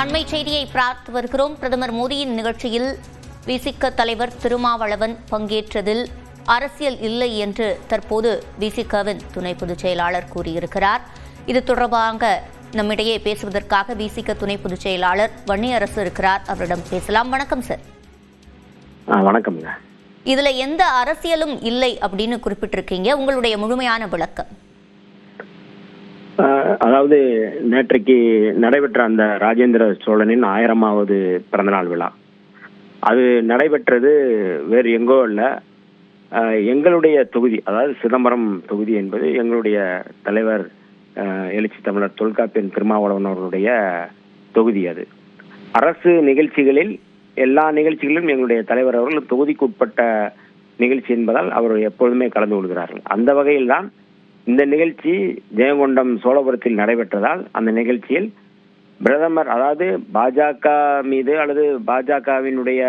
அண்மை செய்தியை பார்த்து வருகிறோம். பிரதமர் மோடியின் நிகழ்ச்சியில் விசிக தலைவர் திருமாவளவன் பங்கேற்றதில் அரசியல் இல்லை என்று தற்போது விசிகவின் துணை பொதுச் செயலாளர் கூறியிருக்கிறார். இது தொடர்பாக நம்மிடையே பேசுவதற்காக விசிக துணை பொதுச் செயலாளர் வன்னியரசு இருக்கிறார். அவரிடம் பேசலாம். வணக்கம் சார். வணக்கம். இதுல எந்த அரசியலும் இல்லை அப்படின்னு குறிப்பிட்டிருக்கீங்க, உங்களுடைய முழுமையான விளக்கம். அதாவது நேற்றைக்கு நடைபெற்ற அந்த ராஜேந்திர சோழனின் 1000வது பிறந்தநாள் விழா, அது நடைபெற்றது வேறு எங்கோ இல்லை, எங்களுடைய தொகுதி, அதாவது சிதம்பரம் தொகுதி என்பது எங்களுடைய தலைவர் எழுச்சி தமிழர் தொல்காப்பியன் திருமாவளவன் அவர்களுடைய தொகுதி. அது அரசு நிகழ்ச்சிகளில் எல்லா நிகழ்ச்சிகளிலும் எங்களுடைய தலைவர் அவர்கள் தொகுதிக்கு உட்பட்ட நிகழ்ச்சி என்பதால் அவர் எப்பொழுதுமே கலந்து கொள்கிறார்கள். அந்த வகையில்தான் இந்த நிகழ்ச்சி ஜெயங்கொண்டம் சோழபுரத்தில் நடைபெற்றதால் அந்த நிகழ்ச்சியில் பிரதமர், அதாவது பாஜக மீது அல்லது பாஜகவினுடைய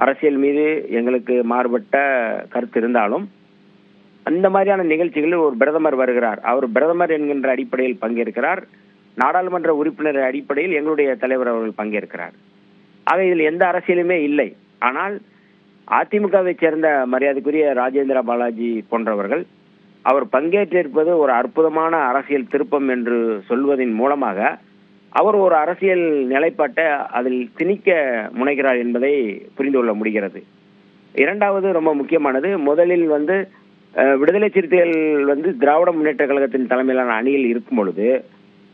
அரசியல் மீது எங்களுக்கு மாறுபட்ட கருத்து இருந்தாலும் அந்த மாதிரியான நிகழ்ச்சிகளில் ஒரு பிரதமர் வருகிறார், அவர் பிரதமர் என்கின்ற அடிப்படையில் பங்கேற்கிறார், நாடாளுமன்ற உறுப்பினர் அடிப்படையில் எங்களுடைய தலைவர் அவர்கள் பங்கேற்கிறார். ஆக இதில் எந்த அரசியலுமே இல்லை. ஆனால் அதிமுகவை சேர்ந்த மரியாதைக்குரிய ராஜேந்திர பாலாஜி போன்றவர்கள் அவர் பங்கேற்றிருப்பது ஒரு அற்புதமான அரசியல் திருப்பம் என்று சொல்வதன் மூலமாக அவர் ஒரு அரசியல் நிலைப்பாட்டை அதில் திணிக்க முனைகிறார் என்பதை புரிந்து கொள்ள முடிகிறது. இரண்டாவது ரொம்ப முக்கியமானது, முதலில் விடுதலை சிறுத்தைகள் திராவிட முன்னேற்ற கழகத்தின் தலைமையிலான அணியில் இருக்கும் பொழுது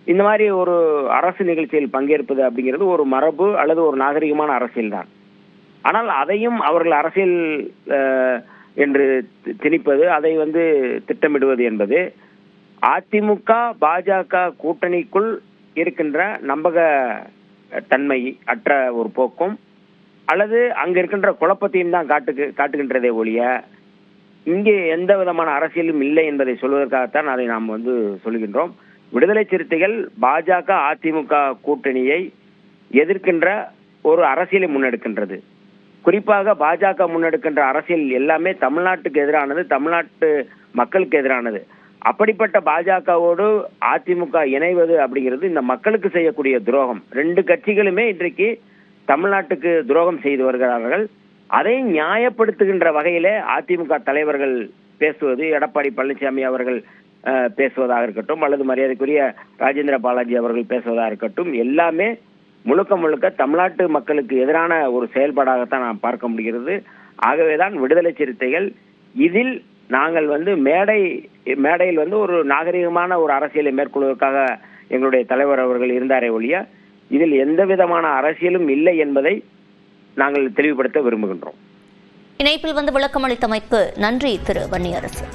இந்த மாதிரி ஒரு அரசு நிகழ்ச்சியில் பங்கேற்பது அப்படிங்கிறது ஒரு மரபு அல்லது ஒரு நாகரிகமான அரசியல் தான். ஆனால் அதையும் அவர்கள் அரசியல் என்று திணிப்பது, அதை திட்டமிடுவது என்பது அதிமுக பாஜக கூட்டணிக்குள் இருக்கின்ற நம்பக தன்மை அற்ற ஒரு போக்கும் அல்லது அங்க இருக்கின்ற குழப்பத்தையும் தான் காட்டுகின்றதே ஒழிய இங்கே எந்த விதமான அரசியலும் இல்லை என்பதை சொல்வதற்காகத்தான் அதை நாம் சொல்கின்றோம். விடுதலை சிறுத்தைகள் பாஜக அதிமுக கூட்டணியை எதிர்க்கின்ற ஒரு அரசியலை முன்னெடுக்கின்றது. குறிப்பாக பாஜக முன்னெடுக்கின்ற அரசியல் எல்லாமே தமிழ்நாட்டுக்கு எதிரானது, தமிழ்நாட்டு மக்களுக்கு எதிரானது. அப்படிப்பட்ட பாஜகவோடு அதிமுக இணைவது அப்படிங்கிறது இந்த மக்களுக்கு செய்யக்கூடிய துரோகம். ரெண்டு கட்சிகளுமே இன்றைக்கு தமிழ்நாட்டுக்கு துரோகம் செய்து வருகிறார்கள். அதை நியாயப்படுத்துகின்ற வகையிலே அதிமுக தலைவர்கள் பேசுவது, எடப்பாடி பழனிசாமி அவர்கள் பேசுவதாக இருக்கட்டும் அல்லது மரியாதைக்குரிய ராஜேந்திர பாலாஜி அவர்கள் பேசுவதாக இருக்கட்டும், எல்லாமே முழுக்க முழுக்க தமிழ்நாட்டு மக்களுக்கு எதிரான ஒரு செயல்பாடாகத்தான் நாம் பார்க்க முடிகிறது. ஆகவேதான் விடுதலை சிறுத்தைகள் இதில் நாங்கள் மேடையில் ஒரு நாகரிகமான ஒரு அரசியலை மேற்கொள்வதற்காக எங்களுடைய தலைவர் அவர்கள் இருந்தாரே ஒழிய இதில் எந்த விதமான அரசியலும் இல்லை என்பதை நாங்கள் தெளிவுபடுத்த விரும்புகின்றோம். இணைப்பில் விளக்கம் அளித்தமைக்கு நன்றி திரு வன்னியரசு.